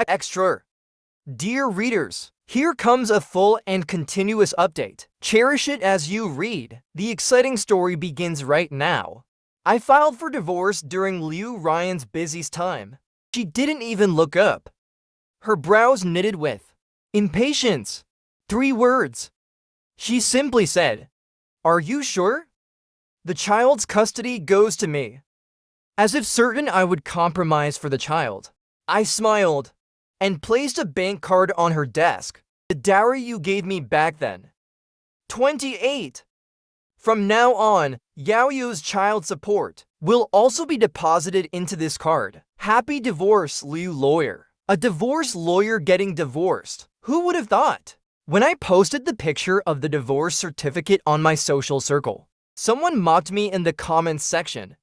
Extra. Dear readers, here comes a full and continuous update. Cherish it as you read. The exciting story begins right now. I filed for divorce during Liu Ryan's busiest time. She didn't even look up. Her brows knitted with impatience. 3 words. She simply said, "Are you sure?" The child's custody goes to me. As if certain I would compromise for the child, I smiled and placed a bank card on her desk. The dowry you gave me back then. 28. From now on, Yaoyu's child support will also be deposited into this card. Happy divorce, Liu lawyer. A divorce lawyer getting divorced. Who would have thought? When I posted the picture of the divorce certificate on my social circle, someone mocked me in the comments section.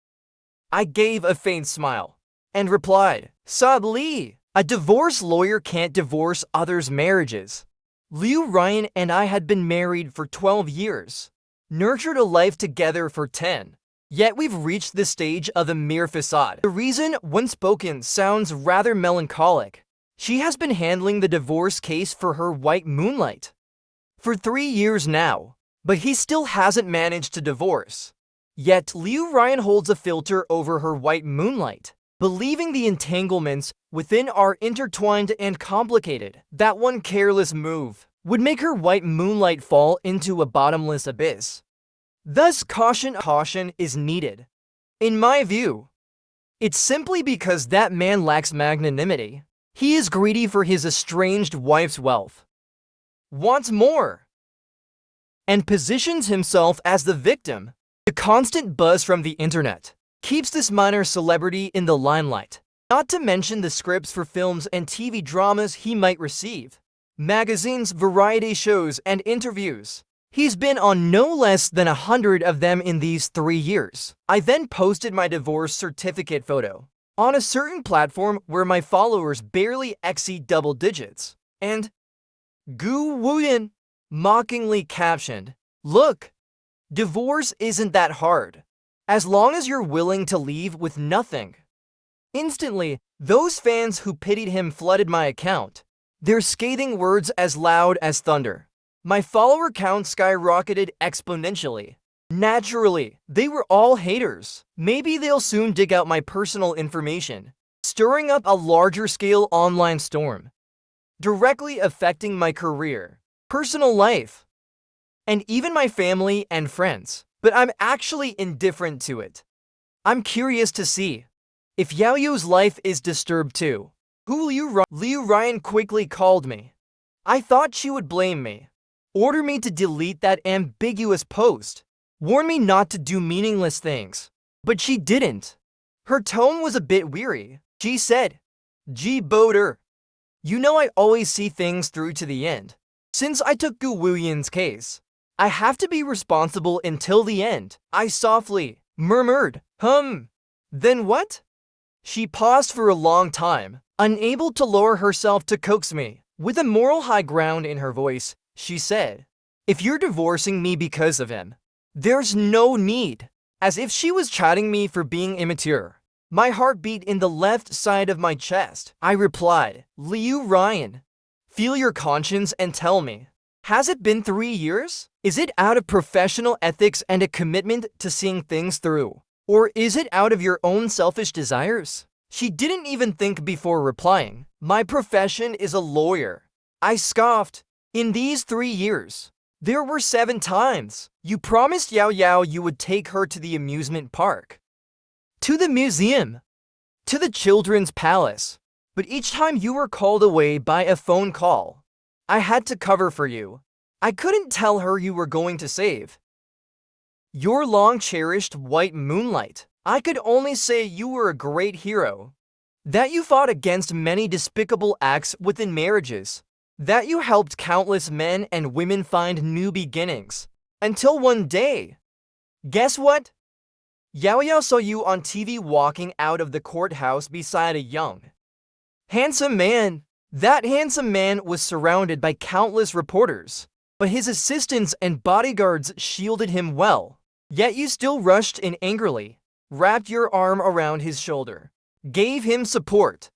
I gave a faint smile and replied, "Sadly, a divorce lawyer can't divorce others' marriages." Liu Ryan and I had been married for 12 years, nurtured a life together for 10. Yet we've reached the stage of a mere facade. The reason, when spoken, sounds rather melancholic. She has been handling the divorce case for her white moonlight for 3 years now, but he still hasn't managed to divorce. Yet Liu Ryan holds a filter over her white moonlight, believing the entanglements within are intertwined and complicated. That one careless move would make her white moonlight fall into a bottomless abyss. Thus, caution is needed. In my view, it's simply because that man lacks magnanimity. He is greedy for his estranged wife's wealth, wants more, and positions himself as the victim. The constant buzz from the internet keeps this minor celebrity in the limelight, not to mention the scripts for films and TV dramas he might receive, magazines, variety shows, and interviews. He's been on no less than 100 of them in these 3 years. I then posted my divorce certificate photo on a certain platform where my followers barely exceed double digits, and Gu Wuyan mockingly captioned, "Look, divorce isn't that hard, as long as you're willing to leave with nothing." Instantly, those fans who pitied him flooded my account, their scathing words as loud as thunder. My follower count skyrocketed exponentially. Naturally, they were all haters. Maybe they'll soon dig out my personal information, stirring up a larger-scale online storm, directly affecting my career, personal life, and even my family and friends. But I'm actually indifferent to it. I'm curious to see if Yaoyu's life is disturbed too. Liu Ryan quickly called me. I thought she would blame me, order me to delete that ambiguous post, warn me not to do meaningless things. But she didn't. Her tone was a bit weary. She said, "G Boater, you know I always see things through to the end. Since I took Gu Wuyan's case, I have to be responsible until the end." I softly murmured, Then what?" She paused for a long time, unable to lower herself to coax me. With a moral high ground in her voice, she said, "If you're divorcing me because of him, there's no need." As if she was chiding me for being immature. My heart beat in the left side of my chest. I replied, "Liu Ryan, feel your conscience and tell me, has it been 3 years? Is it out of professional ethics and a commitment to seeing things through? Or is it out of your own selfish desires?" She didn't even think before replying. "My profession is a lawyer." I scoffed. "In these 3 years, there were 7 times. You promised Yao Yao you would take her to the amusement park, to the museum, to the children's palace. But each time you were called away by a phone call, I had to cover for you. I couldn't tell her you were going to save your long-cherished white moonlight. I could only say you were a great hero, that you fought against many despicable acts within marriages, that you helped countless men and women find new beginnings. Until one day, guess what? Yao Yao saw you on TV walking out of the courthouse beside a young, handsome man. That handsome man was surrounded by countless reporters, but his assistants and bodyguards shielded him well. Yet you still rushed in angrily, wrapped your arm around his shoulder, gave him support,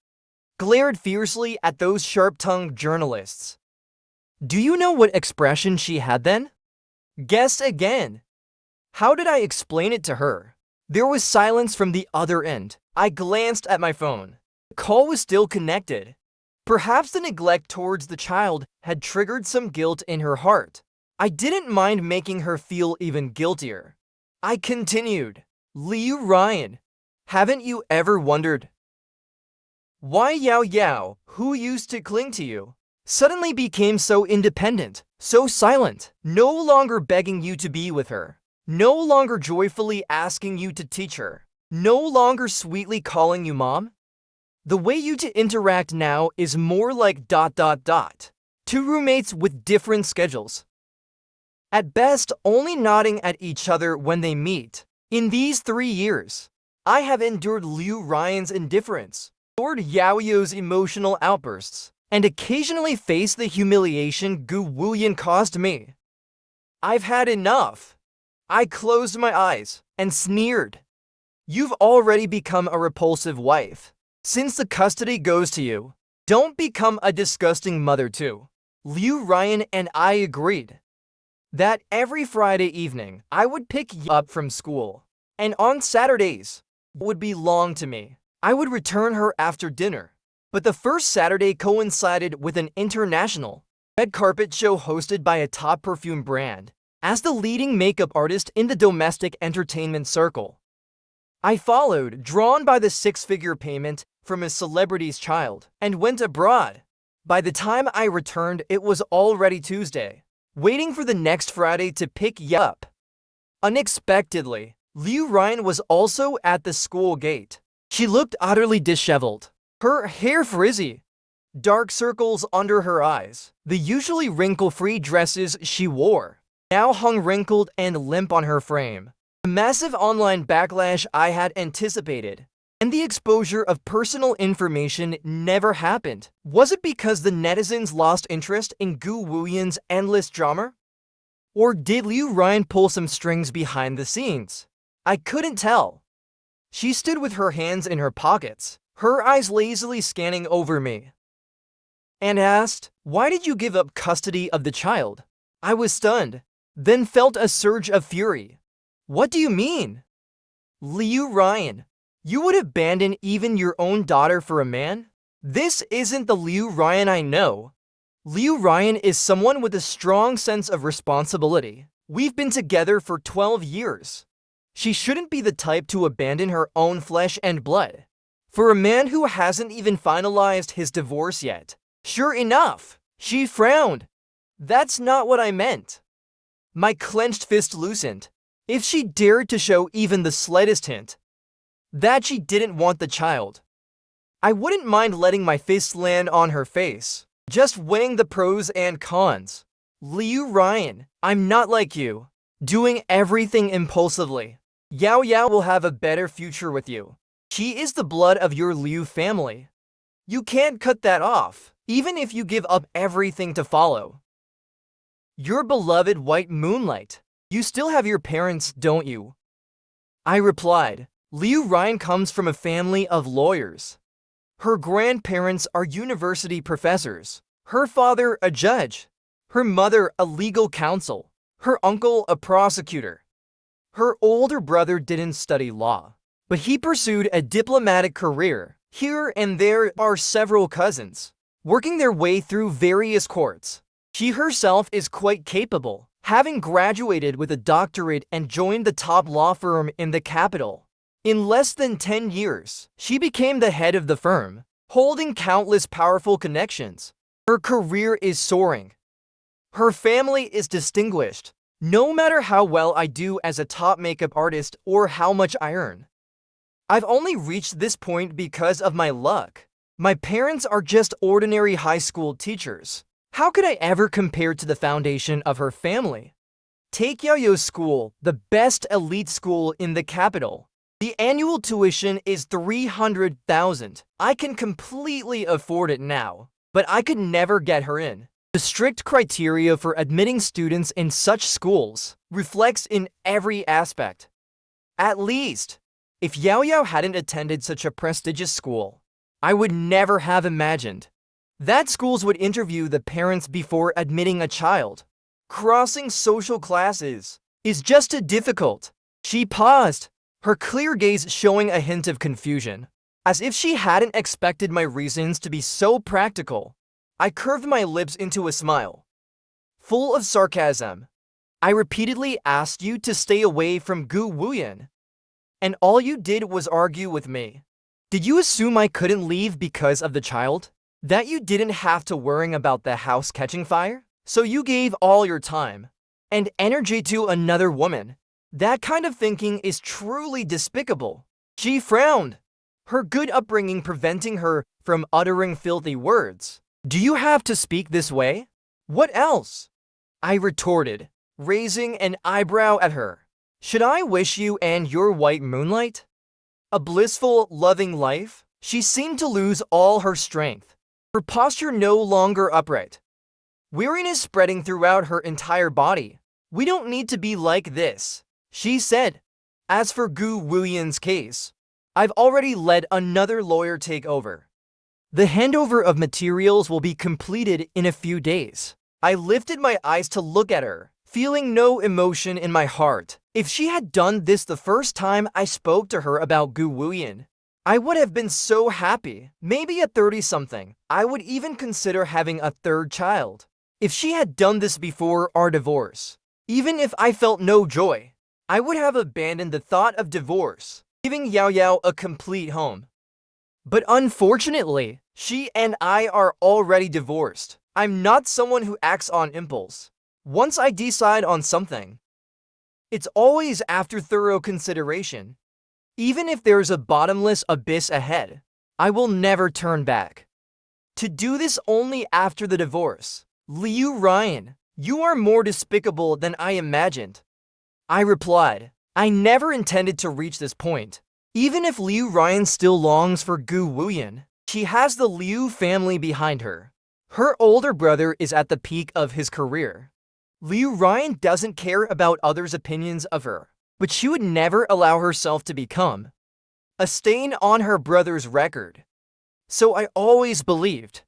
glared fiercely at those sharp-tongued journalists. Do you know what expression she had then? Guess again. How did I explain it to her? There was silence from the other end. I glanced at my phone. The call was still connected. Perhaps the neglect towards the child had triggered some guilt in her heart. I didn't mind making her feel even guiltier. I continued. Liu Ryan, haven't you ever wondered why Yao Yao, who used to cling to you, suddenly became so independent, so silent, no longer begging you to be with her, no longer joyfully asking you to teach her, no longer sweetly calling you mom? The way you two interact now is more like ... two roommates with different schedules. At best, only nodding at each other when they meet. In these 3 years, I have endured Liu Ryan's indifference, endured Yao Yao's emotional outbursts, and occasionally faced the humiliation Gu Wuyan caused me. I've had enough. I closed my eyes and sneered. You've already become a repulsive wife. Since the custody goes to you, don't become a disgusting mother too. Liu Ryan and I agreed that every Friday evening I would pick you up from school, and on Saturdays would belong to me. I would return her after dinner. But the first Saturday coincided with an international red carpet show hosted by a top perfume brand. As the leading makeup artist in the domestic entertainment circle, I followed, drawn by the 6-figure payment from a celebrity's child, and went abroad. By the time I returned, it was already Tuesday, waiting for the next Friday to pick you up. Unexpectedly, Liu Ryan was also at the school gate. She looked utterly disheveled, her hair frizzy, dark circles under her eyes. The usually wrinkle-free dresses she wore now hung wrinkled and limp on her frame. The massive online backlash I had anticipated, and the exposure of personal information never happened. Was it because the netizens lost interest in Gu Wuyan's endless drama? Or did Liu Ryan pull some strings behind the scenes? I couldn't tell. She stood with her hands in her pockets, her eyes lazily scanning over me, and asked, "Why did you give up custody of the child?" I was stunned, then felt a surge of fury. What do you mean? Liu Ryan, you would abandon even your own daughter for a man? This isn't the Liu Ryan I know. Liu Ryan is someone with a strong sense of responsibility. We've been together for 12 years. She shouldn't be the type to abandon her own flesh and blood for a man who hasn't even finalized his divorce yet. Sure enough, she frowned. That's not what I meant. My clenched fist loosened. If she dared to show even the slightest hint that she didn't want the child, I wouldn't mind letting my fist land on her face, just weighing the pros and cons. Liu Ryan, I'm not like you, doing everything impulsively. Yao Yao will have a better future with you. She is the blood of your Liu family. You can't cut that off, even if you give up everything to follow your beloved white moonlight. You still have your parents, don't you? I replied. Liu Ryan comes from a family of lawyers. Her grandparents are university professors. Her father, a judge. Her mother, a legal counsel. Her uncle, a prosecutor. Her older brother didn't study law, but he pursued a diplomatic career. Here and there are several cousins, working their way through various courts. She herself is quite capable, having graduated with a doctorate and joined the top law firm in the capital. In less than 10 years, she became the head of the firm, holding countless powerful connections. Her career is soaring. Her family is distinguished. No matter how well I do as a top makeup artist or how much I earn, I've only reached this point because of my luck. My parents are just ordinary high school teachers. How could I ever compare to the foundation of her family? Take Yao Yao's school, the best elite school in the capital. The annual tuition is 300,000. I can completely afford it now, but I could never get her in. The strict criteria for admitting students in such schools reflects in every aspect. At least, if Yao Yao hadn't attended such a prestigious school, I would never have imagined that schools would interview the parents before admitting a child. Crossing social classes is just too difficult. She paused, her clear gaze showing a hint of confusion, as if she hadn't expected my reasons to be so practical. I curved my lips into a smile, full of sarcasm. I repeatedly asked you to stay away from Gu Wuyan, and all you did was argue with me. Did you assume I couldn't leave because of the child? That you didn't have to worry about the house catching fire? So you gave all your time and energy to another woman? That kind of thinking is truly despicable. She frowned, her good upbringing preventing her from uttering filthy words. Do you have to speak this way? What else? I retorted, raising an eyebrow at her. Should I wish you and your white moonlight a blissful, loving life? She seemed to lose all her strength, her posture no longer upright. Weariness spreading throughout her entire body. We don't need to be like this, she said. As for Gu Wuyan's case, I've already let another lawyer take over. The handover of materials will be completed in a few days. I lifted my eyes to look at her, feeling no emotion in my heart. If she had done this the first time I spoke to her about Gu Wuyan, I would have been so happy. Maybe at 30-something, I would even consider having a third child. If she had done this before our divorce, even if I felt no joy, I would have abandoned the thought of divorce, giving Yao Yao a complete home. But unfortunately, she and I are already divorced. I'm not someone who acts on impulse. Once I decide on something, it's always after thorough consideration. Even if there's a bottomless abyss ahead, I will never turn back. To do this only after the divorce. Liu Ryan, you are more despicable than I imagined. I replied, I never intended to reach this point. Even if Liu Ryan still longs for Gu Wuyan, she has the Liu family behind her. Her older brother is at the peak of his career. Liu Ryan doesn't care about others' opinions of her, but she would never allow herself to become a stain on her brother's record. So I always believed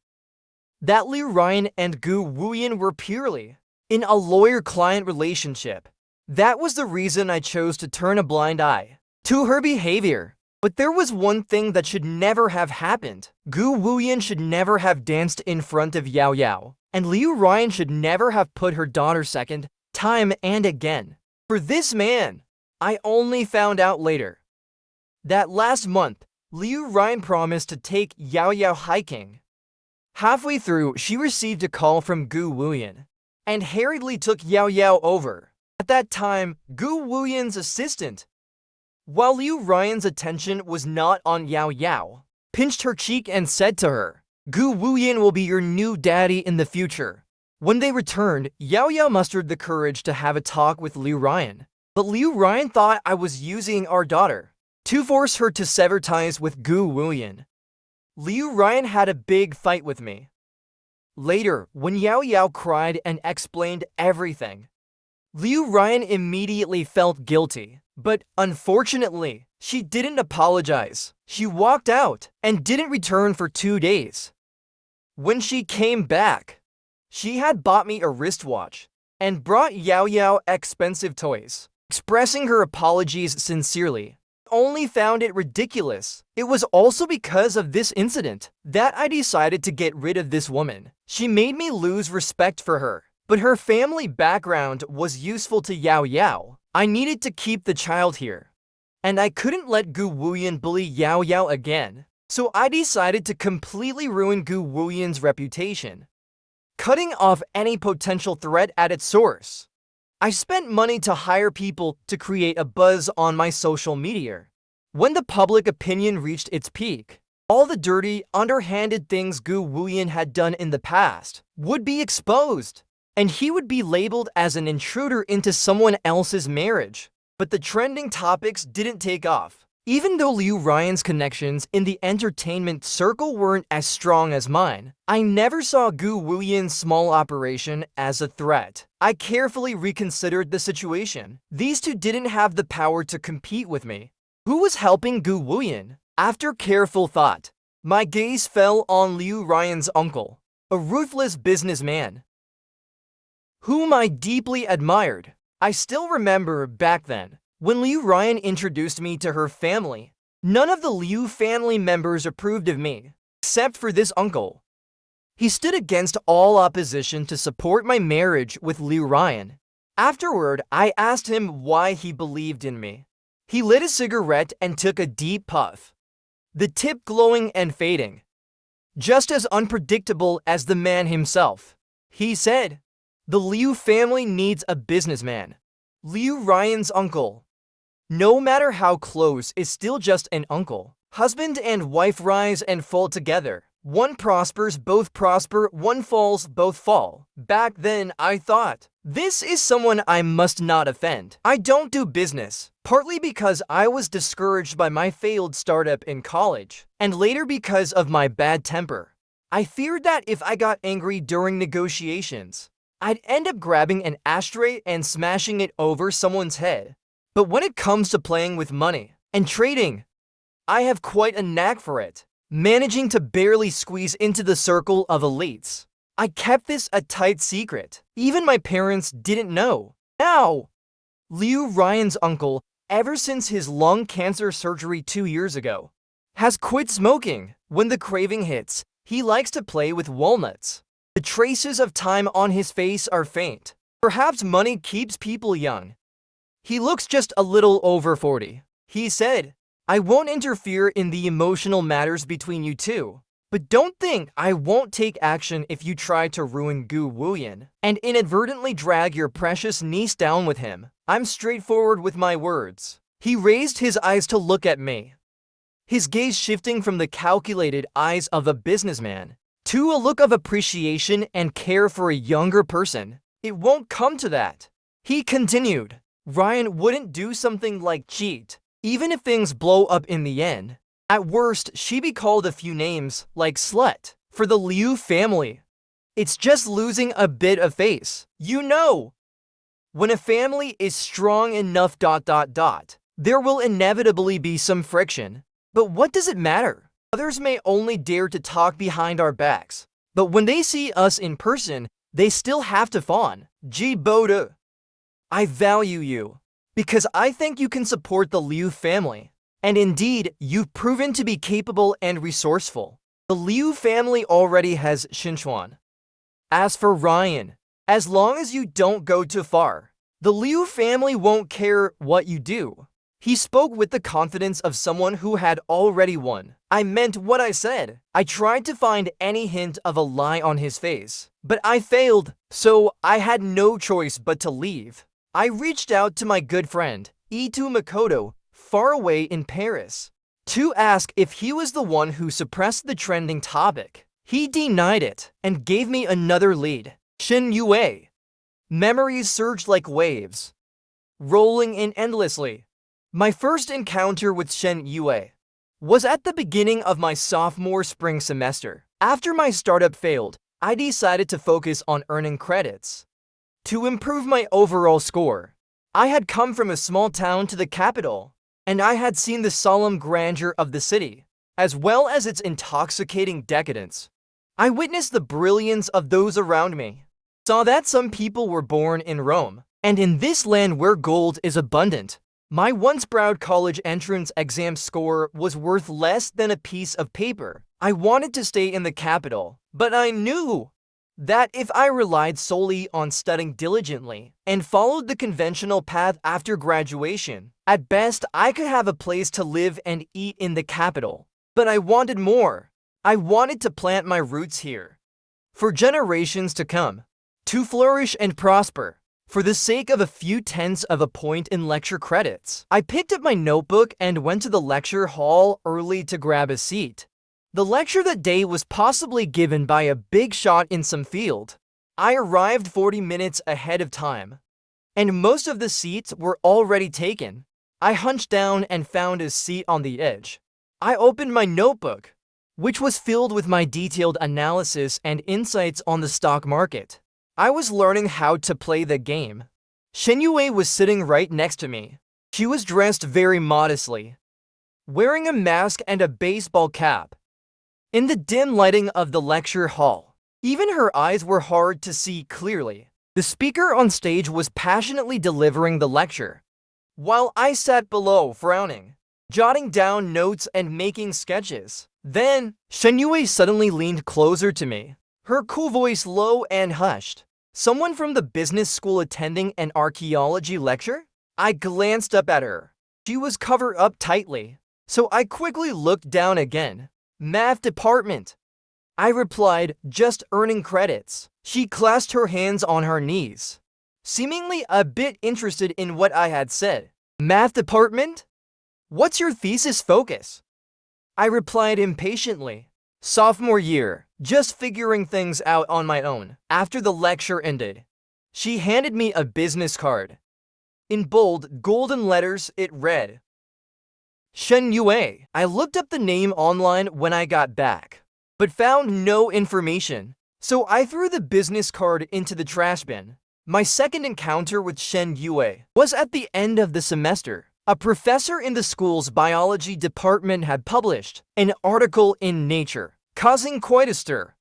that Liu Ryan and Gu Wuyan were purely in a lawyer-client relationship. That was the reason I chose to turn a blind eye to her behavior. But there was one thing that should never have happened. Gu Wuyan should never have danced in front of Yao Yao, and Liu Ryan should never have put her daughter second, time and again. For this man, I only found out later that last month, Liu Ryan promised to take Yao Yao hiking. Halfway through, she received a call from Gu Wuyan, and hurriedly took Yao Yao over. At that time, Gu Wuyan's assistant, while Liu Ryan's attention was not on Yao Yao, pinched her cheek and said to her, Gu Wuyan will be your new daddy in the future. When they returned, Yao Yao mustered the courage to have a talk with Liu Ryan. But Liu Ryan thought I was using our daughter to force her to sever ties with Gu Wuyan. Liu Ryan had a big fight with me. Later, when Yao Yao cried and explained everything, Liu Ryan immediately felt guilty. But unfortunately, she didn't apologize. She walked out and didn't return for 2 days. When she came back, she had bought me a wristwatch and brought Yao Yao expensive toys. Expressing her apologies sincerely, only found it ridiculous. It was also because of this incident that I decided to get rid of this woman. She made me lose respect for her, but her family background was useful to Yao Yao. I needed to keep the child here, and I couldn't let Gu Wuyan bully Yao Yao again, so I decided to completely ruin Gu Wuyan's reputation, cutting off any potential threat at its source. I spent money to hire people to create a buzz on my social media. When the public opinion reached its peak, all the dirty, underhanded things Gu Wuyan had done in the past would be exposed, and he would be labeled as an intruder into someone else's marriage. But the trending topics didn't take off. Even though Liu Ryan's connections in the entertainment circle weren't as strong as mine, I never saw Gu Wuyan's small operation as a threat. I carefully reconsidered the situation. These two didn't have the power to compete with me. Who was helping Gu Wuyan? After careful thought, My gaze fell on Liu Ryan's uncle, a ruthless businessman, whom I deeply admired. I still remember back then, when Liu Ryan introduced me to her family. None of the Liu family members approved of me, except for this uncle. He stood against all opposition to support my marriage with Liu Ryan. Afterward, I asked him why he believed in me. He lit a cigarette and took a deep puff, the tip glowing and fading, just as unpredictable as the man himself. He said, "The Liu family needs a businessman." Liu Ryan's uncle, no matter how close, is still just an uncle. Husband and wife rise and fall together. One prospers, both prosper. One falls, both fall. Back then, I thought, this is someone I must not offend. I don't do business, partly because I was discouraged by my failed startup in college, and later because of my bad temper. I feared that if I got angry during negotiations, I'd end up grabbing an ashtray and smashing it over someone's head. But when it comes to playing with money and trading, I have quite a knack for it, managing to barely squeeze into the circle of elites. I kept this a tight secret. Even my parents didn't know. Now, Liu Ryan's uncle, ever since his lung cancer surgery 2 years ago, has quit smoking. When the craving hits, he likes to play with walnuts. The traces of time on his face are faint. Perhaps money keeps people young. He looks just a little over 40. He said, "I won't interfere in the emotional matters between you two, but don't think I won't take action if you try to ruin Gu Wuyan and inadvertently drag your precious niece down with him. I'm straightforward with my words." He raised his eyes to look at me, his gaze shifting from the calculated eyes of a businessman to a look of appreciation and care for a younger person. "It won't come to that," he continued. "Ryan wouldn't do something like cheat, even if things blow up in the end. At worst, she'd be called a few names, like slut. For the Liu family, it's just losing a bit of face. You know, when a family is strong enough ... there will inevitably be some friction. But what does it matter? Others may only dare to talk behind our backs, but when they see us in person, they still have to fawn. Ji Boda, I value you, because I think you can support the Liu family. And indeed, you've proven to be capable and resourceful. The Liu family already has Xinchuan. As for Ryan, as long as you don't go too far, the Liu family won't care what you do." He spoke with the confidence of someone who had already won. I meant what I said. I tried to find any hint of a lie on his face, but I failed, so I had no choice but to leave. I reached out to my good friend, Itou Makoto, far away in Paris, to ask if he was the one who suppressed the trending topic. He denied it and gave me another lead. Shen Yue. Memories surged like waves, rolling in endlessly. My first encounter with Shen Yue was at the beginning of my sophomore spring semester. After my startup failed, I decided to focus on earning credits to improve my overall score. I had come from a small town to the capital, and I had seen the solemn grandeur of the city, as well as its intoxicating decadence. I witnessed the brilliance of those around me, saw that some people were born in Rome, and in this land where gold is abundant. My once proud college entrance exam score was worth less than a piece of paper. I wanted to stay in the capital, but I knew that if I relied solely on studying diligently and followed the conventional path after graduation, at best I could have a place to live and eat in the capital. But I wanted more. I wanted to plant my roots here, for generations to come, to flourish and prosper. For the sake of a few tenths of a point in lecture credits, I picked up my notebook and went to the lecture hall early to grab a seat. The lecture that day was possibly given by a big shot in some field. I arrived 40 minutes ahead of time, and most of the seats were already taken. I hunched down and found a seat on the edge. I opened my notebook, which was filled with my detailed analysis and insights on the stock market. I was learning how to play the game. Shen Yue was sitting right next to me. She was dressed very modestly, wearing a mask and a baseball cap. in the dim lighting of the lecture hall. Even her eyes were hard to see clearly. The speaker on stage was passionately delivering the lecture, while I sat below frowning, jotting down notes and making sketches. Then, Shen suddenly leaned closer to me, her cool voice low and hushed. Someone from the business school attending an archaeology lecture? I glanced up at her. She was covered up tightly, so I quickly looked down again. Math department, I replied, just earning credits. She clasped her hands on her knees, seemingly a bit interested in what I had said. Math department? What's your thesis focus? I replied impatiently. Sophomore year, just figuring things out on my own. After the lecture ended, she handed me a business card. In bold, golden letters, it read, Shen Yue. I looked up the name online when I got back, but found no information, so I threw the business card into the trash bin. My second encounter with Shen Yue was at the end of the semester. A professor in the school's biology department had published an article in Nature, causing quite a stir.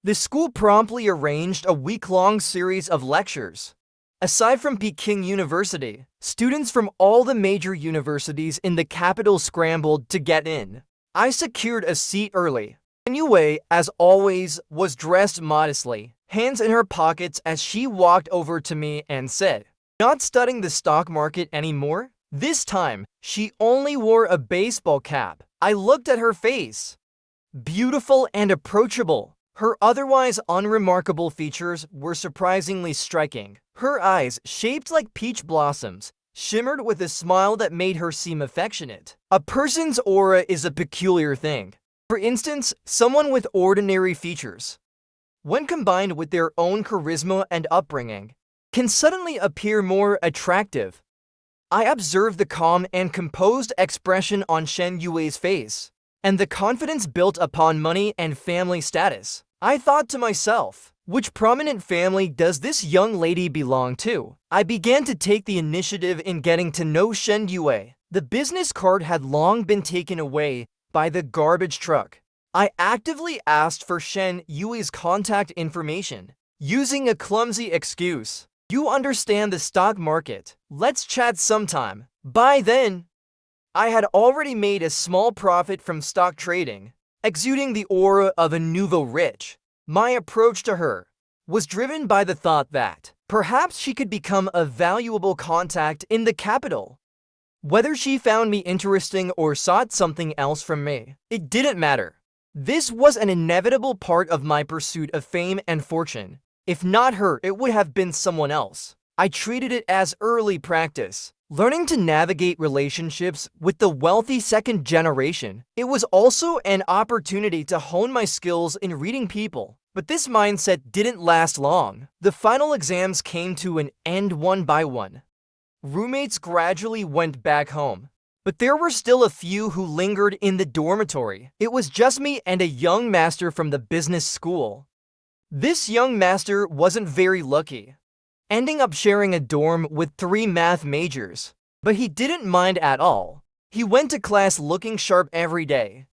The school promptly arranged a week-long series of lectures. Aside from Peking University, students from all the major universities in the capital scrambled to get in. I secured a seat early. Shen Yue, as always, was dressed modestly, hands in her pockets as she walked over to me and said, "Not studying the stock market anymore?" This time, she only wore a baseball cap. I looked at her face. Beautiful and approachable. Her otherwise unremarkable features were surprisingly striking. Her eyes, shaped like peach blossoms, shimmered with a smile that made her seem affectionate. A person's aura is a peculiar thing. For instance, someone with ordinary features, when combined with their own charisma and upbringing, can suddenly appear more attractive. I observed the calm and composed expression on Shen Yue's face, and the confidence built upon money and family status. I thought to myself, which prominent family does this young lady belong to? I began to take the initiative in getting to know Shen Yue. The business card had long been taken away by the garbage truck. I actively asked for Shen Yue's contact information, using a clumsy excuse. You understand the stock market. Let's chat sometime. By then, I had already made a small profit from stock trading, exuding the aura of a nouveau rich. My approach to her was driven by the thought that perhaps she could become a valuable contact in the capital. Whether she found me interesting or sought something else from me, it didn't matter. This was an inevitable part of my pursuit of fame and fortune. If not her, it would have been someone else. I treated it as early practice, learning to navigate relationships with the wealthy second generation. It was also an opportunity to hone my skills in reading people. But this mindset didn't last long. The final exams came to an end one by one. Roommates gradually went back home, but there were still a few who lingered in the dormitory. It was just me and a young master from the business school. This young master wasn't very lucky, ending up sharing a dorm with 3 math majors. But he didn't mind at all. He went to class looking sharp every day.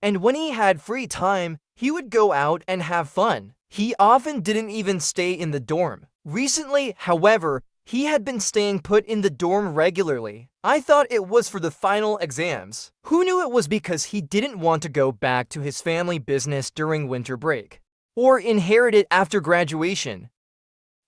And when he had free time, he would go out and have fun. He often didn't even stay in the dorm. Recently, however, he had been staying put in the dorm regularly. I thought it was for the final exams. Who knew it was because he didn't want to go back to his family business during winter break, or inherit it after graduation.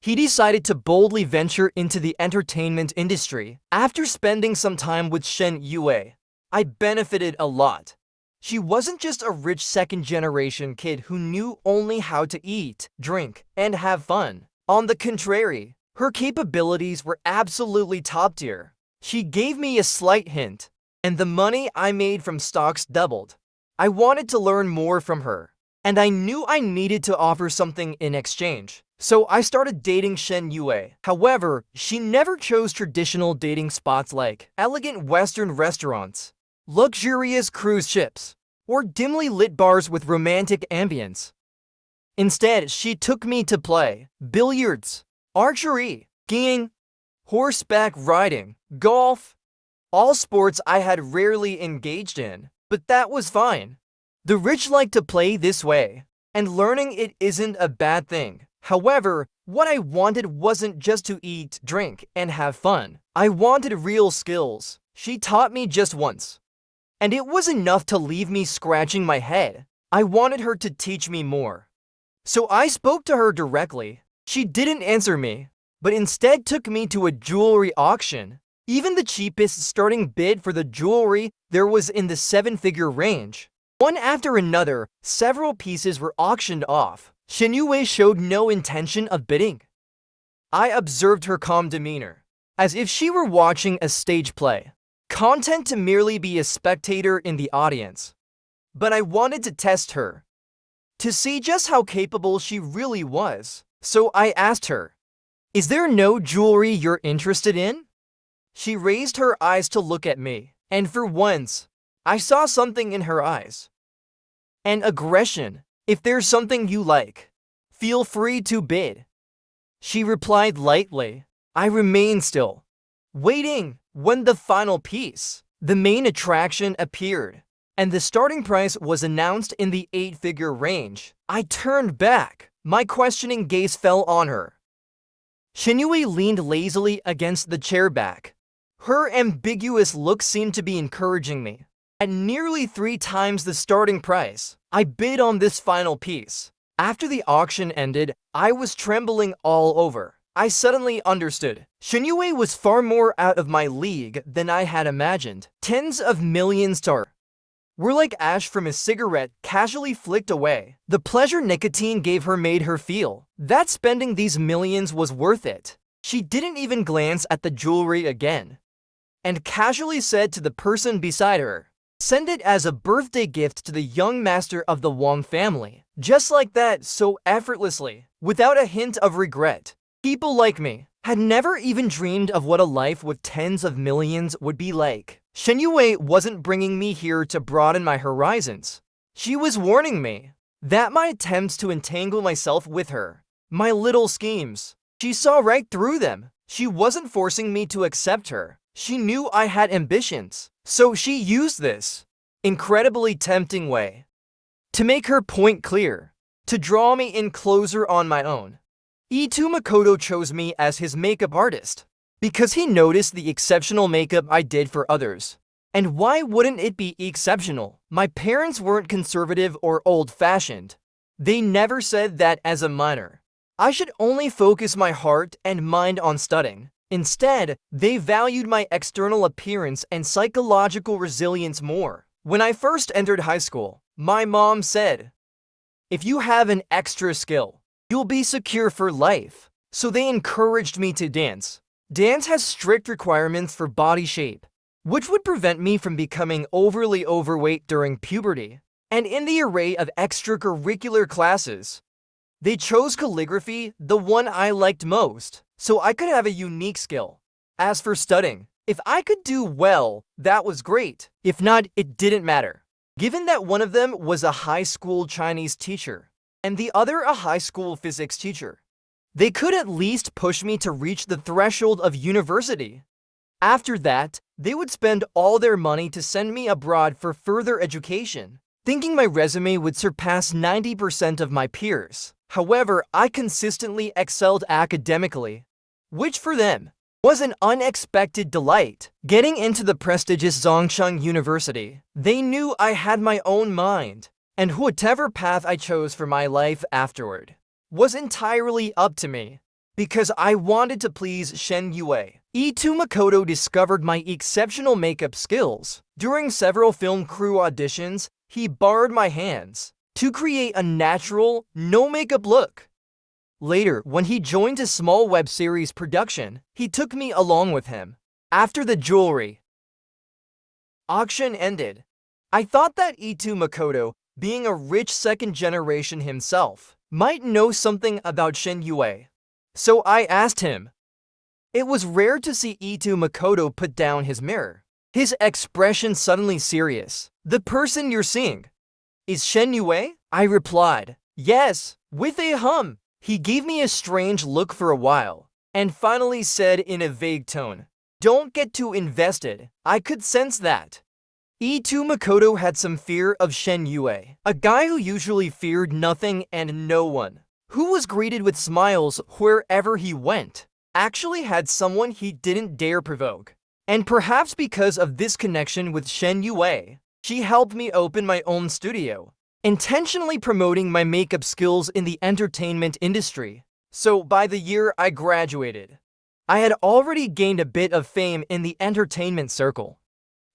He decided to boldly venture into the entertainment industry. After spending some time with Shen Yue, I benefited a lot. She wasn't just a rich second-generation kid who knew only how to eat, drink, and have fun. On the contrary, her capabilities were absolutely top-tier. She gave me a slight hint, and the money I made from stocks doubled. I wanted to learn more from her, and I knew I needed to offer something in exchange. So I started dating Shen Yue. However, she never chose traditional dating spots like elegant Western restaurants, luxurious cruise ships, or dimly lit bars with romantic ambience. Instead, she took me to play billiards, archery, skiing, horseback riding, golf, all sports I had rarely engaged in. But that was fine. The rich like to play this way, and learning it isn't a bad thing. However, what I wanted wasn't just to eat, drink, and have fun. I wanted real skills. She taught me just once, and it was enough to leave me scratching my head. I wanted her to teach me more. So I spoke to her directly. She didn't answer me, but instead took me to a jewelry auction. Even the cheapest starting bid for the jewelry there was in the 7-figure range. One after another, several pieces were auctioned off. Shen Yue showed no intention of bidding. I observed her calm demeanor, as if she were watching a stage play, content to merely be a spectator in the audience. But I wanted to test her, to see just how capable she really was. So I asked her, "Is there no jewelry you're interested in?" She raised her eyes to look at me, and for once, I saw something in her eyes. An aggression. "If there's something you like, feel free to bid," she replied lightly. I remained still, waiting. When the final piece, the main attraction, appeared, and the starting price was announced in the 8-figure range, I turned back. My questioning gaze fell on her. Shen Yue leaned lazily against the chair back. Her ambiguous look seemed to be encouraging me. At nearly 3 times the starting price, I bid on this final piece. After the auction ended, I was trembling all over. I suddenly understood. Shen Yue was far more out of my league than I had imagined. Tens of millions were like ash from a cigarette casually flicked away. The pleasure nicotine gave her made her feel that spending these millions was worth it. She didn't even glance at the jewelry again, and casually said to the person beside her, "Send it as a birthday gift to the young master of the Wang family." Just like that, so effortlessly, without a hint of regret. People like me had never even dreamed of what a life with tens of millions would be like. Shen Yue wasn't bringing me here to broaden my horizons. She was warning me that my attempts to entangle myself with her, my little schemes, she saw right through them. She wasn't forcing me to accept her. She knew I had ambitions, so she used this incredibly tempting way to make her point clear, to draw me in closer on my own. Itou Makoto chose me as his makeup artist because he noticed the exceptional makeup I did for others. And why wouldn't it be exceptional? My parents weren't conservative or old-fashioned. They never said that as a minor I should only focus my heart and mind on studying. Instead, they valued my external appearance and psychological resilience more. When I first entered high school, my mom said, "If you have an extra skill, you'll be secure for life." So they encouraged me to dance. Dance has strict requirements for body shape, which would prevent me from becoming overly overweight during puberty. And in the array of extracurricular classes, they chose calligraphy, the one I liked most, so I could have a unique skill. As for studying, if I could do well, that was great. If not, it didn't matter. Given that one of them was a high school Chinese teacher, and the other a high school physics teacher, they could at least push me to reach the threshold of university. After that, they would spend all their money to send me abroad for further education, thinking my resume would surpass 90% of my peers. However, I consistently excelled academically, which for them was an unexpected delight. Getting into the prestigious Zhongsheng University, they knew I had my own mind, and whatever path I chose for my life afterward was entirely up to me, because I wanted to please Shen Yue. Itou Makoto discovered my exceptional makeup skills. During several film crew auditions, he borrowed my hands to create a natural, no-makeup look. Later, when he joined a small web series production, he took me along with him. After the jewelry auction ended, I thought that Itou Makoto, being a rich second generation himself, might know something about Shen Yue. So I asked him. It was rare to see Itou Makoto put down his mirror, his expression suddenly serious. "The person you're seeing is Shen Yue?" I replied. "Yes," with a hum. He gave me a strange look for a while, and finally said in a vague tone, "Don't get too invested." I could sense that Itou Makoto had some fear of Shen Yue, a guy who usually feared nothing and no one, who was greeted with smiles wherever he went, actually had someone he didn't dare provoke. And perhaps because of this connection with Shen Yue, she helped me open my own studio, intentionally promoting my makeup skills in the entertainment industry. So by the year I graduated, I had already gained a bit of fame in the entertainment circle.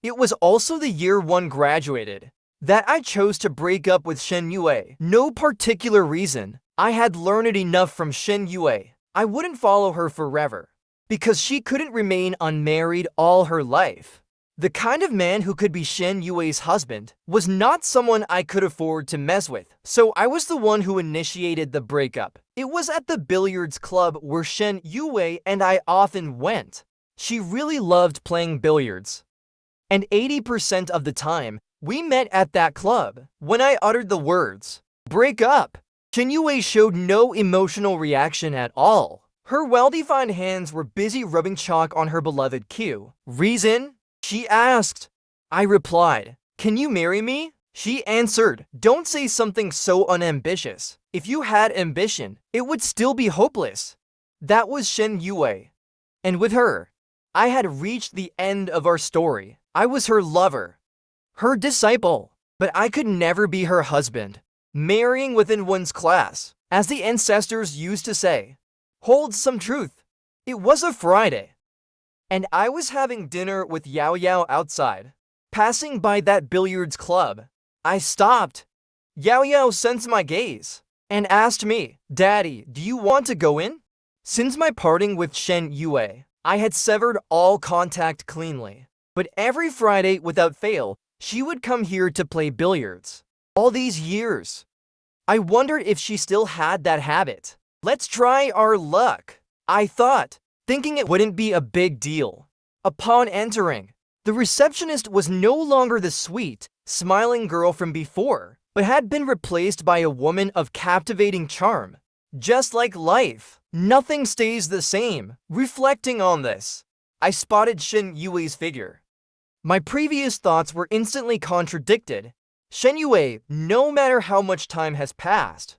It was also the year one graduated that I chose to break up with Shen Yue. No particular reason. I had learned enough from Shen Yue. I wouldn't follow her forever, because she couldn't remain unmarried all her life. The kind of man who could be Shen Yue's husband was not someone I could afford to mess with, so I was the one who initiated the breakup. It was at the billiards club where Shen Yue and I often went. She really loved playing billiards, and 80% of the time, we met at that club. When I uttered the words, "break up," Shen Yue showed no emotional reaction at all. Her well-defined hands were busy rubbing chalk on her beloved cue. "Reason?" she asked. I replied, "Can you marry me?" She answered, "Don't say something so unambitious. If you had ambition, it would still be hopeless." That was Shen Yue. And with her, I had reached the end of our story. I was her lover, her disciple, but I could never be her husband. Marrying within one's class, as the ancestors used to say, holds some truth. It was a Friday, and I was having dinner with Yao Yao outside. Passing by that billiards club, I stopped. Yao Yao sensed my gaze and asked me, "Daddy, do you want to go in?" Since my parting with Shen Yue, I had severed all contact cleanly. But every Friday, without fail, she would come here to play billiards. All these years, I wondered if she still had that habit. Let's try our luck, I thought, thinking it wouldn't be a big deal. Upon entering, the receptionist was no longer the sweet, smiling girl from before, but had been replaced by a woman of captivating charm. Just like life, nothing stays the same. Reflecting on this, I spotted Shen Yue's figure. My previous thoughts were instantly contradicted. Shen Yue, no matter how much time has passed,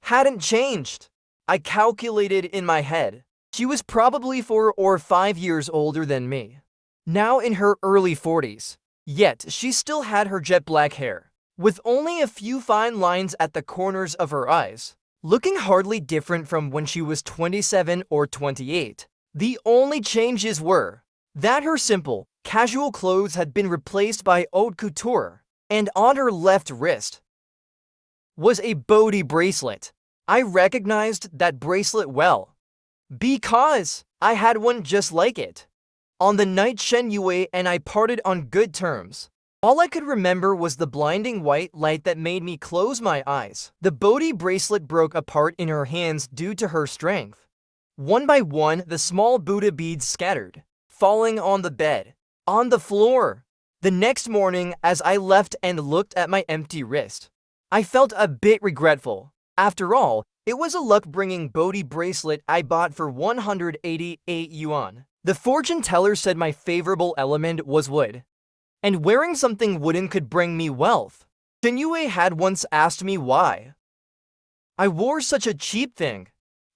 hadn't changed. I calculated in my head. She was probably 4 or 5 years older than me, now in her early 40s. Yet she still had her jet black hair, with only a few fine lines at the corners of her eyes, looking hardly different from when she was 27 or 28. The only changes were that her simple, casual clothes had been replaced by haute couture, and on her left wrist was a Bodhi bracelet. I recognized that bracelet well, because I had one just like it. On the night Shen Yue and I parted on good terms, all I could remember was the blinding white light that made me close my eyes. The Bodhi bracelet broke apart in her hands due to her strength. One by one, the small Buddha beads scattered, falling on the bed, on the floor. The next morning, as I left and looked at my empty wrist, I felt a bit regretful. After all, it was a luck-bringing Bodhi bracelet I bought for 188 yuan. The fortune teller said my favorable element was wood, and wearing something wooden could bring me wealth. Shen Yue had once asked me why I wore such a cheap thing.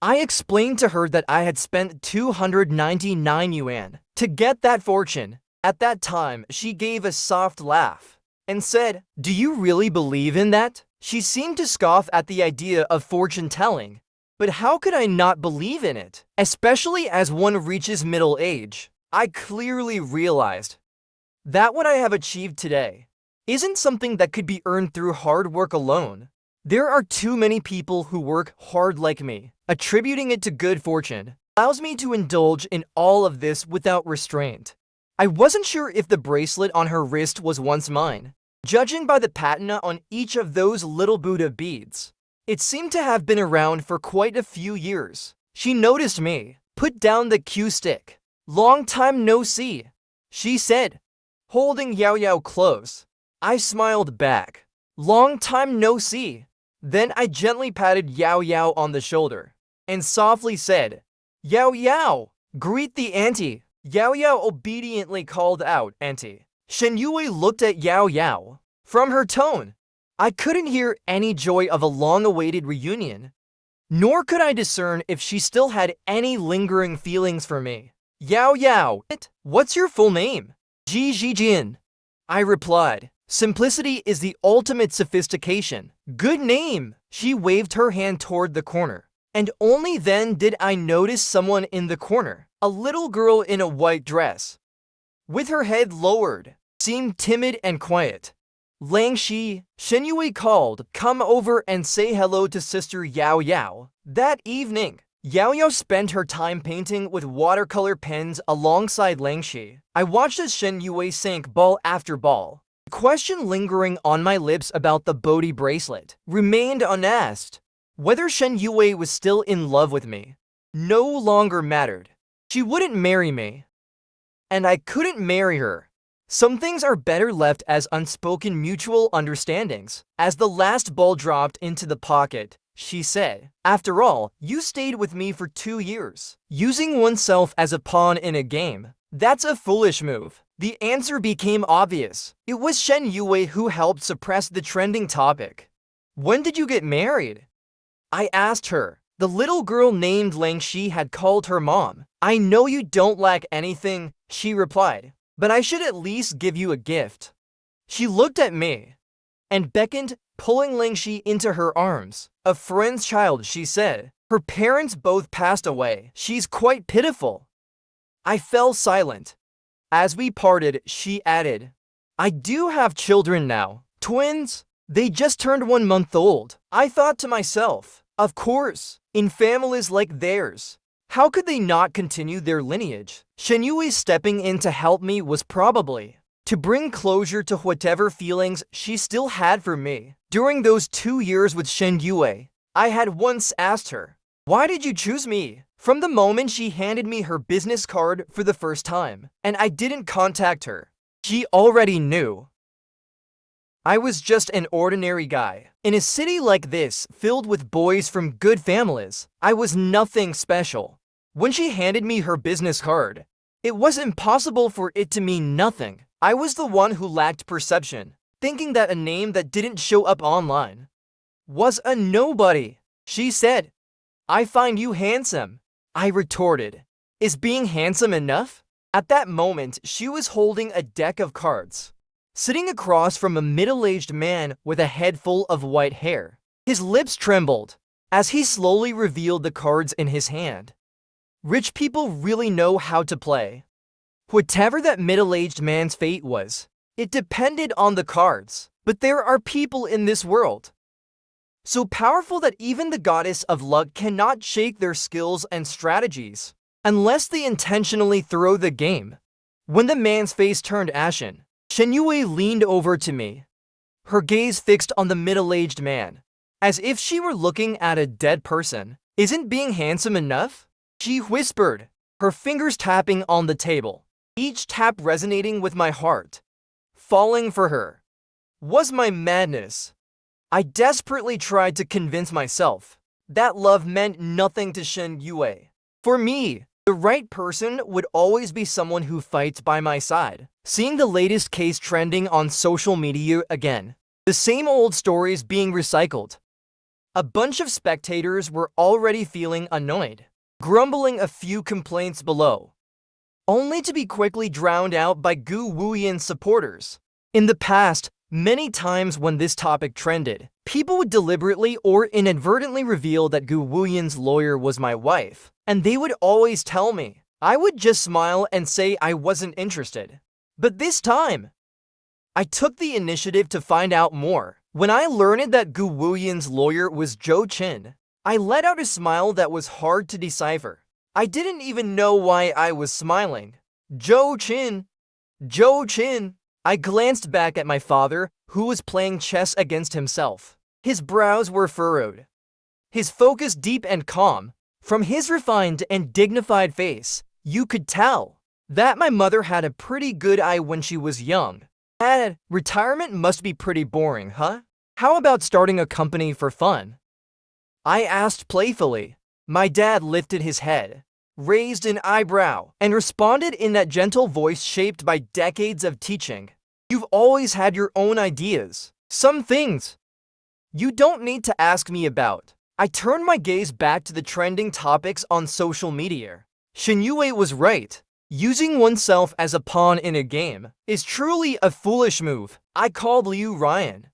I explained to her that I had spent 299 yuan to get that fortune. At that time, she gave a soft laugh and said, "Do you really believe in that?" She seemed to scoff at the idea of fortune telling, but how could I not believe in it? Especially as one reaches middle age, I clearly realized that what I have achieved today isn't something that could be earned through hard work alone. There are too many people who work hard like me. Attributing it to good fortune allows me to indulge in all of this without restraint. I wasn't sure if the bracelet on her wrist was once mine. Judging by the patina on each of those little Buddha beads, it seemed to have been around for quite a few years. She noticed me, put down the cue stick. "Long time no see," she said, holding Yao Yao close. I smiled back. "Long time no see." Then I gently patted Yao Yao on the shoulder and softly said, "Yao Yao, greet the auntie." Yao Yao obediently called out, "Auntie." Shen Yue looked at Yao Yao. From her tone, I couldn't hear any joy of a long-awaited reunion, nor could I discern if she still had any lingering feelings for me. Yao Yao, what's your full name? Ji Jin. I replied. Simplicity is the ultimate sophistication. Good name. She waved her hand toward the corner. And only then did I notice someone in the corner. A little girl in a white dress, with her head lowered, seemed timid and quiet. Lang Shi, Shen Yue called, come over and say hello to Sister Yao Yao. That evening, Yao Yao spent her time painting with watercolor pens alongside Lang Shi. I watched as Shen Yue sank ball after ball. The question lingering on my lips about the Bodhi bracelet remained unasked. Whether Shen Yue was still in love with me no longer mattered. She wouldn't marry me, and I couldn't marry her. Some things are better left as unspoken mutual understandings. As the last ball dropped into the pocket, she said, after all, you stayed with me for 2 years. Using oneself as a pawn in a game, that's a foolish move. The answer became obvious. It was Shen Yue who helped suppress the trending topic. When did you get married? I asked her. The little girl named Lang Shi had called her mom. I know you don't lack anything, she replied, but I should at least give you a gift. She looked at me and beckoned, pulling Lang Shi into her arms. A friend's child, she said. Her parents both passed away. She's quite pitiful. I fell silent. As we parted, she added, I do have children now. Twins. They just turned 1 month old. I thought to myself, of course, in families like theirs, how could they not continue their lineage? Shen Yue stepping in to help me was probably to bring closure to whatever feelings she still had for me. During those 2 years with Shen Yue, I had once asked her, why did you choose me? From the moment she handed me her business card for the first time, and I didn't contact her, she already knew. I was just an ordinary guy. In a city like this, filled with boys from good families, I was nothing special. When she handed me her business card, it was impossible for it to mean nothing. I was the one who lacked perception, thinking that a name that didn't show up online was a nobody. She said, I find you handsome. I retorted, is being handsome enough? At that moment, she was holding a deck of cards, sitting across from a middle-aged man with a head full of white hair. His lips trembled as he slowly revealed the cards in his hand. Rich people really know how to play. Whatever that middle-aged man's fate was, it depended on the cards. But there are people in this world so powerful that even the goddess of luck cannot shake their skills and strategies unless they intentionally throw the game. When the man's face turned ashen, Shen Yue leaned over to me, her gaze fixed on the middle-aged man, as if she were looking at a dead person. Isn't being handsome enough? She whispered, her fingers tapping on the table, each tap resonating with my heart. Falling for her was my madness. I desperately tried to convince myself that love meant nothing to Shen Yue. For me, the right person would always be someone who fights by my side. Seeing the latest case trending on social media again, the same old stories being recycled. A bunch of spectators were already feeling annoyed, grumbling a few complaints below, only to be quickly drowned out by Gu Wuyan's supporters. In the past, many times when this topic trended, people would deliberately or inadvertently reveal that Gu Wuyan's lawyer was my wife, and they would always tell me. I would just smile and say I wasn't interested. But this time, I took the initiative to find out more. When I learned that Gu Wuyan's lawyer was Zhou Qin, I let out a smile that was hard to decipher. I didn't even know why I was smiling. Zhou Qin. Zhou Qin. I glanced back at my father, who was playing chess against himself. His brows were furrowed, his focus deep and calm. From his refined and dignified face, you could tell that my mother had a pretty good eye when she was young. Retirement must be pretty boring, huh? How about starting a company for fun? I asked playfully. My dad lifted his head, raised an eyebrow, and responded in that gentle voice shaped by decades of teaching. You've always had your own ideas. Some things you don't need to ask me about. I turned my gaze back to the trending topics on social media. Shen was right. Using oneself as a pawn in a game is truly a foolish move. I called Liu Ryan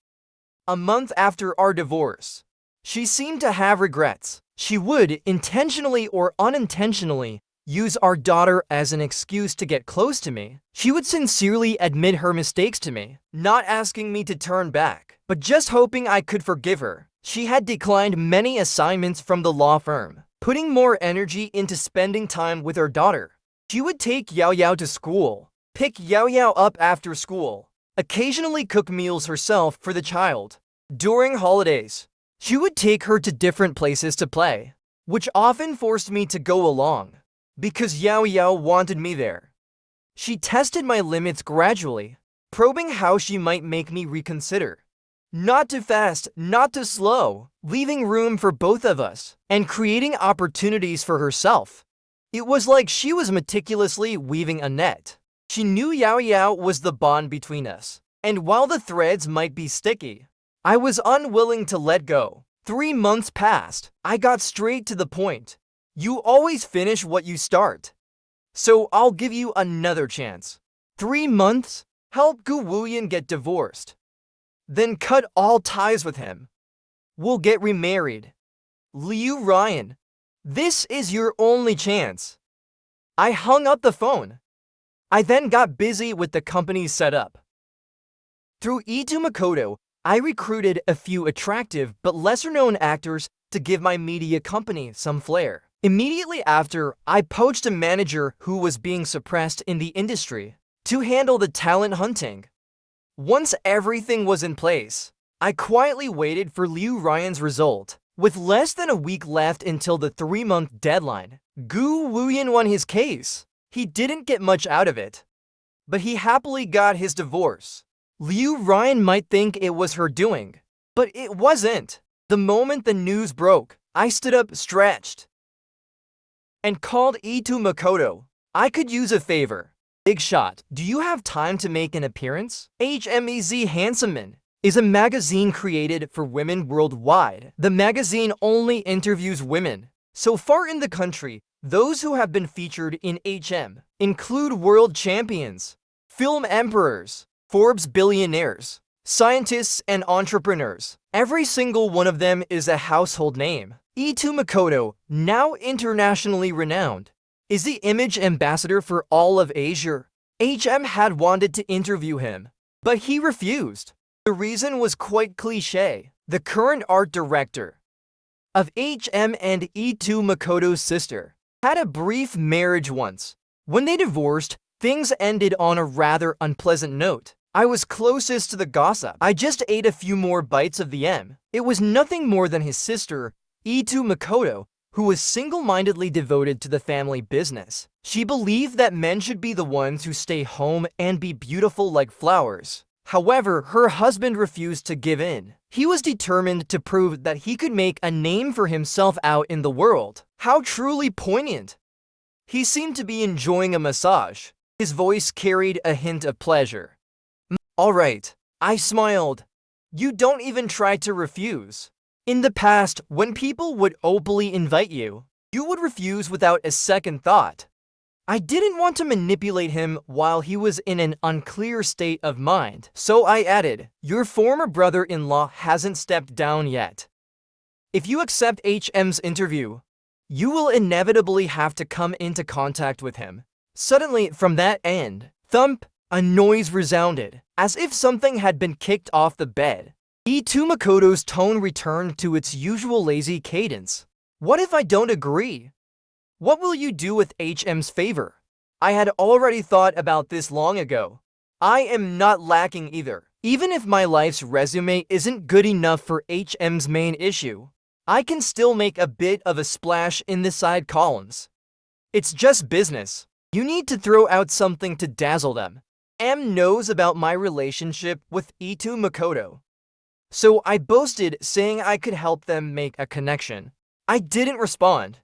a month after our divorce. She seemed to have regrets. She would, intentionally or unintentionally, use our daughter as an excuse to get close to me. She would sincerely admit her mistakes to me, not asking me to turn back, but just hoping I could forgive her. She had declined many assignments from the law firm, putting more energy into spending time with her daughter. She would take Yao Yao to school, pick Yao Yao up after school, occasionally cook meals herself for the child. During holidays, she would take her to different places to play, which often forced me to go along, because Yao Yao wanted me there. She tested my limits gradually, probing how she might make me reconsider. Not too fast, not too slow, leaving room for both of us, and creating opportunities for herself. It was like she was meticulously weaving a net. She knew Yao Yao was the bond between us, and while the threads might be sticky, I was unwilling to let go. 3 months passed. I got straight to the point. You always finish what you start, so I'll give you another chance. 3 months? Help Gu Wuyan get divorced. Then cut all ties with him. We'll get remarried. Liu Ryan, this is your only chance. I hung up the phone. I then got busy with the company's setup. Through Itou Makoto, I recruited a few attractive but lesser-known actors to give my media company some flair. Immediately after, I poached a manager who was being suppressed in the industry to handle the talent hunting. Once everything was in place, I quietly waited for Liu Ryan's result. With less than a week left until the 3-month deadline, Gu Wuyan won his case. He didn't get much out of it, but he happily got his divorce. Liu Ryan might think it was her doing, but it wasn't. The moment the news broke, I stood up stretched and called Itou Makoto. I could use a favor. Big shot, do you have time to make an appearance? HMEZ Handsomeman is a magazine created for women worldwide. The magazine only interviews women. So far in the country, those who have been featured in HM include world champions, film emperors, Forbes billionaires, scientists, and entrepreneurs. Every single one of them is a household name. Itou Makoto, now internationally renowned, is the image ambassador for all of Asia. HM had wanted to interview him, but he refused. The reason was quite cliché. The current art director of HM and Itou Makoto's sister had a brief marriage once. When they divorced, things ended on a rather unpleasant note. I was closest to the gossip. I just ate a few more bites of the M. It was nothing more than his sister, Itou Makoto, who was single-mindedly devoted to the family business. She believed that men should be the ones who stay home and be beautiful like flowers. However, her husband refused to give in. He was determined to prove that he could make a name for himself out in the world. How truly poignant. He seemed to be enjoying a massage. His voice carried a hint of pleasure. All right, I smiled. You don't even try to refuse. In the past, when people would openly invite you, you would refuse without a second thought. I didn't want to manipulate him while he was in an unclear state of mind, so I added, your former brother-in-law hasn't stepped down yet. If you accept HM's interview, you will inevitably have to come into contact with him. Suddenly, from that end, thump, a noise resounded, as if something had been kicked off the bed. Itou Makoto's tone returned to its usual lazy cadence. What if I don't agree? What will you do with HM's favor? I had already thought about this long ago. I am not lacking either. Even if my life's resume isn't good enough for HM's main issue, I can still make a bit of a splash in the side columns. It's just business. You need to throw out something to dazzle them. M knows about my relationship with Itou Makoto, so I boasted, saying I could help them make a connection. I didn't respond.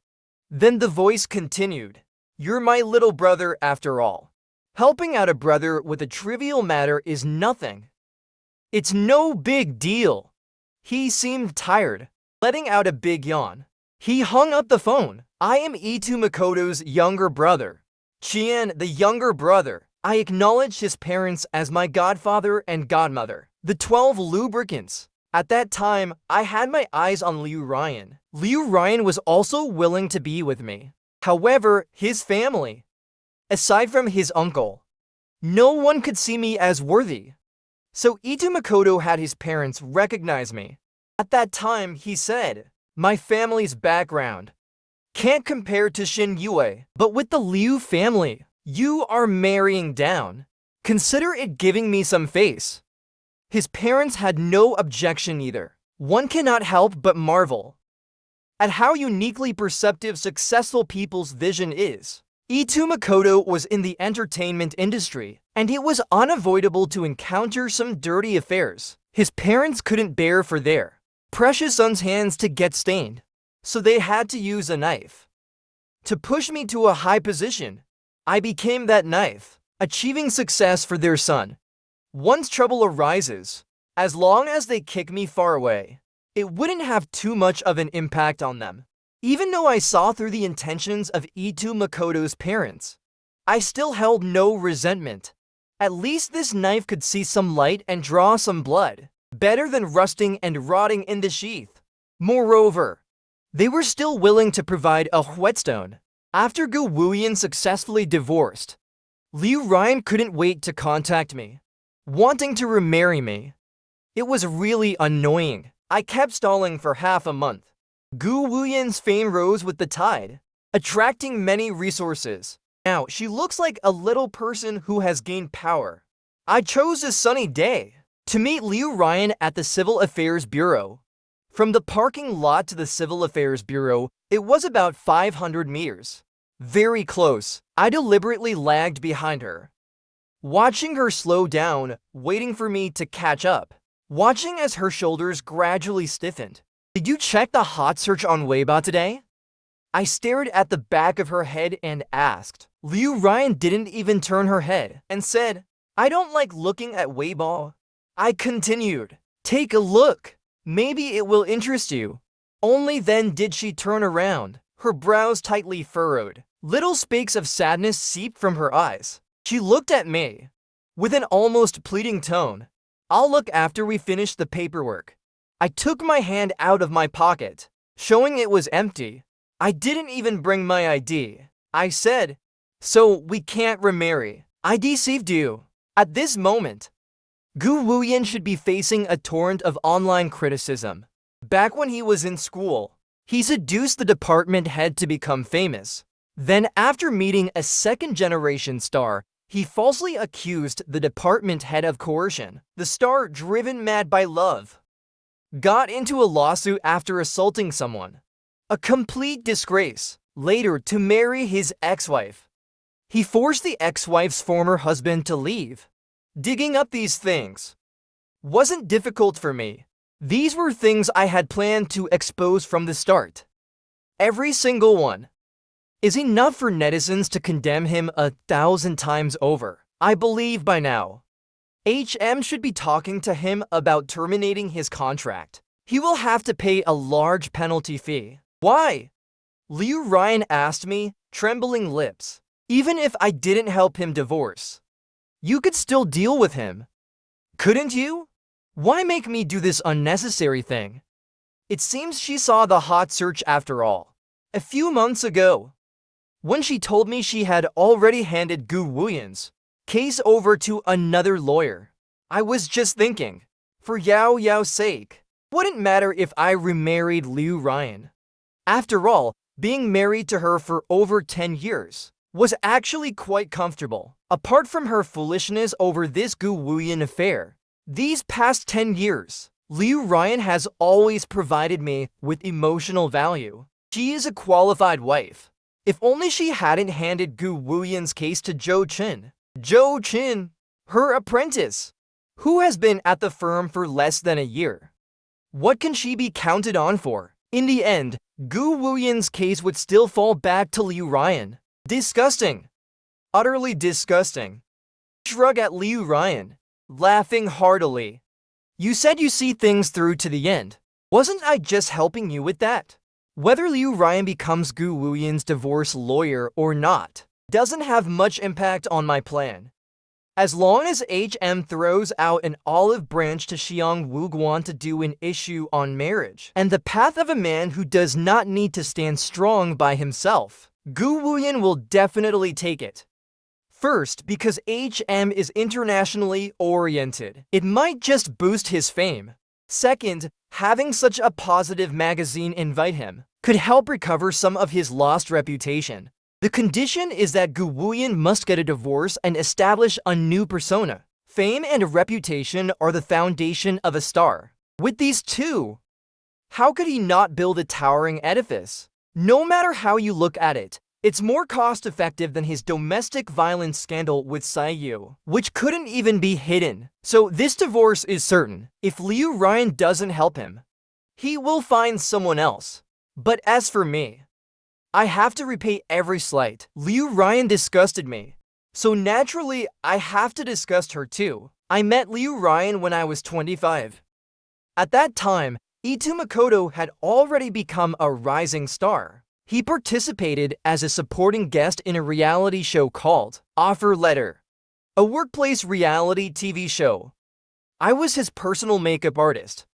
Then the voice continued. You're my little brother after all. Helping out a brother with a trivial matter is nothing. It's no big deal. He seemed tired, letting out a big yawn. He hung up the phone. I am Itou Makoto's younger brother. Shen, the younger brother. I acknowledged his parents as my godfather and godmother. The 12 lubricants. At that time, I had my eyes on Liu Ryan. Liu Ryan was also willing to be with me. However, his family, aside from his uncle, no one could see me as worthy. So Itou Makoto had his parents recognize me. At that time, he said, my family's background can't compare to Shin Yue, but with the Liu family, you are marrying down. Consider it giving me some face. His parents had no objection either. One cannot help but marvel at how uniquely perceptive successful people's vision is. Itou Makoto was in the entertainment industry, and it was unavoidable to encounter some dirty affairs. His parents couldn't bear for their precious son's hands to get stained, so they had to use a knife to push me to a high position. I became that knife, achieving success for their son. Once trouble arises, as long as they kick me far away, it wouldn't have too much of an impact on them. Even though I saw through the intentions of Itou Makoto's parents, I still held no resentment. At least this knife could see some light and draw some blood, better than rusting and rotting in the sheath. Moreover, they were still willing to provide a whetstone. After Gu Wuyan successfully divorced, Liu Ryan couldn't wait to contact me, wanting to remarry me. It was really annoying. I kept stalling for half a month. Gu Wuyan's fame rose with the tide, attracting many resources. Now, she looks like a little person who has gained power. I chose a sunny day to meet Liu Ryan at the Civil Affairs Bureau. From the parking lot to the Civil Affairs Bureau, it was about 500 meters. Very close. I deliberately lagged behind her, watching her slow down, waiting for me to catch up. Watching as her shoulders gradually stiffened. Did you check the hot search on Weibo today? I stared at the back of her head and asked. Liu Ryan didn't even turn her head and said, I don't like looking at Weibo. I continued, take a look. Maybe it will interest you. Only then did she turn around, her brows tightly furrowed. Little spakes of sadness seeped from her eyes. She looked at me with an almost pleading tone. I'll look after we finish the paperwork. I took my hand out of my pocket, showing it was empty. I didn't even bring my ID. I said, so we can't remarry. I deceived you. At this moment, Gu Wuyan should be facing a torrent of online criticism. Back when he was in school, he seduced the department head to become famous. Then after meeting a second-generation star, he falsely accused the department head of coercion. The star, driven mad by love, got into a lawsuit after assaulting someone. A complete disgrace. Later, to marry his ex-wife, he forced the ex-wife's former husband to leave. Digging up these things wasn't difficult for me. These were things I had planned to expose from the start. Every single one is enough for netizens to condemn him 1,000 times over. I believe by now, HM should be talking to him about terminating his contract. He will have to pay a large penalty fee. Why? Liu Ryan asked me, trembling lips. Even if I didn't help him divorce, you could still deal with him, couldn't you? Why make me do this unnecessary thing? It seems she saw the hot search after all. A few months ago, when she told me she had already handed Gu Wuyan's case over to another lawyer, I was just thinking, for Yao Yao's sake, wouldn't matter if I remarried Liu Ryan. After all, being married to her for over 10 years was actually quite comfortable. Apart from her foolishness over this Gu Wuyan affair, these past 10 years, Liu Ryan has always provided me with emotional value. She is a qualified wife. If only she hadn't handed Gu Wuyan's case to Zhou Qin. Zhou Qin, her apprentice, who has been at the firm for less than a year. What can she be counted on for? In the end, Gu Wuyan's case would still fall back to Liu Ryan. Disgusting. Utterly disgusting. Shrug at Liu Ryan, laughing heartily. You said you see things through to the end. Wasn't I just helping you with that? Whether Liu Ryan becomes Gu Wuyan's divorce lawyer or not doesn't have much impact on my plan. As long as HM throws out an olive branch to Xiang Wuguan to do an issue on marriage and the path of a man who does not need to stand strong by himself, Gu Wuyan will definitely take it. First, because HM is internationally oriented. It might just boost his fame. Second, having such a positive magazine invite him could help recover some of his lost reputation. The condition is that Gu Wuyan must get a divorce and establish a new persona. Fame and reputation are the foundation of a star. With these two, how could he not build a towering edifice? No matter how you look at it, it's more cost-effective than his domestic violence scandal with Saiyu, which couldn't even be hidden. So this divorce is certain. If Liu Ryan doesn't help him, he will find someone else. But as for me, I have to repay every slight. Liu Ryan disgusted me, so naturally I have to disgust her too. I met Liu Ryan when I was 25. At that time, Itou Makoto had already become a rising star. He participated as a supporting guest in a reality show called Offer Letter, a workplace reality TV show. I was his personal makeup artist.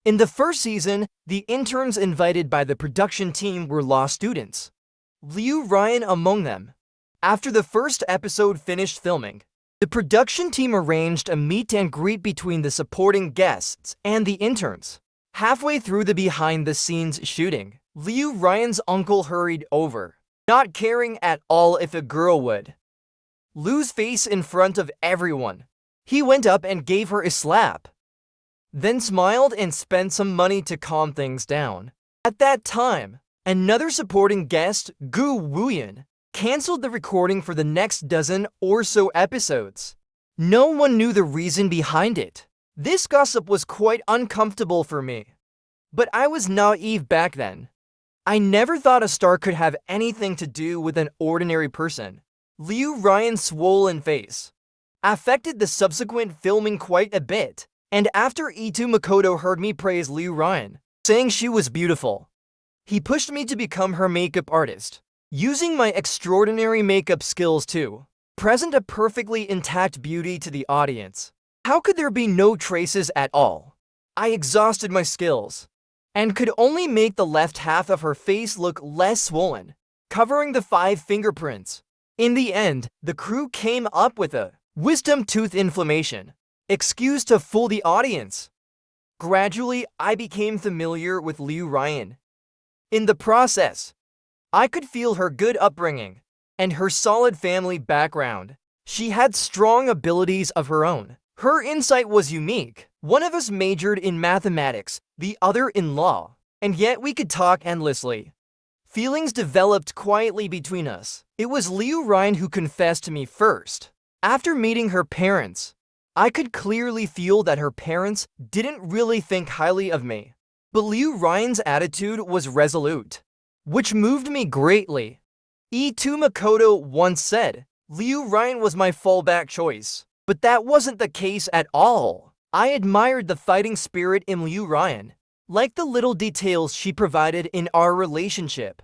In the first season, the interns invited by the production team were law students, Liu Ryan among them. After the first episode finished filming, the production team arranged a meet and greet between the supporting guests and the interns. Halfway through the behind-the-scenes shooting, Liu Ryan's uncle hurried over, not caring at all if a girl would lose face in front of everyone. He went up and gave her a slap, then smiled and spent some money to calm things down. At that time, another supporting guest, Gu Wuyan, canceled the recording for the next dozen or so episodes. No one knew the reason behind it. This gossip was quite uncomfortable for me. But I was naive back then. I never thought a star could have anything to do with an ordinary person. Liu Ryan's swollen face affected the subsequent filming quite a bit. And after Itou Makoto heard me praise Liu Ryan, saying she was beautiful, he pushed me to become her makeup artist, using my extraordinary makeup skills to present a perfectly intact beauty to the audience. How could there be no traces at all? I exhausted my skills, and could only make the left half of her face look less swollen, covering the 5 fingerprints. In the end, the crew came up with a wisdom tooth inflammation excuse to fool the audience. Gradually, I became familiar with Liu Ryan. In the process, I could feel her good upbringing and her solid family background. She had strong abilities of her own. Her insight was unique. One of us majored in mathematics, the other in law, and yet we could talk endlessly. Feelings developed quietly between us. It was Liu Ryan who confessed to me first. After meeting her parents, I could clearly feel that her parents didn't really think highly of me. But Liu Ryan's attitude was resolute, which moved me greatly. Itou Makoto once said, Liu Ryan was my fallback choice. But that wasn't the case at all. I admired the fighting spirit in Liu Ryan, like the little details she provided in our relationship,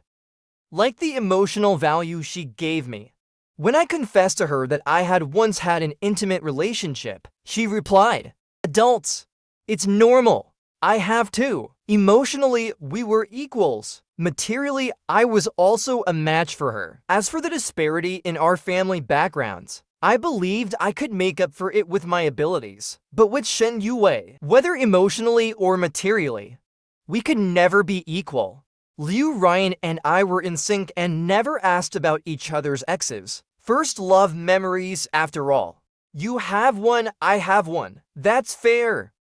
like the emotional value she gave me. When I confessed to her that I had once had an intimate relationship, she replied, "Adults, it's normal. I have too." Emotionally, we were equals. Materially, I was also a match for her. As for the disparity in our family backgrounds, I believed I could make up for it with my abilities. But with Shen Yue, whether emotionally or materially, we could never be equal. Liu Ryan and I were in sync and never asked about each other's exes. First love memories, after all. You have one, I have one. That's fair.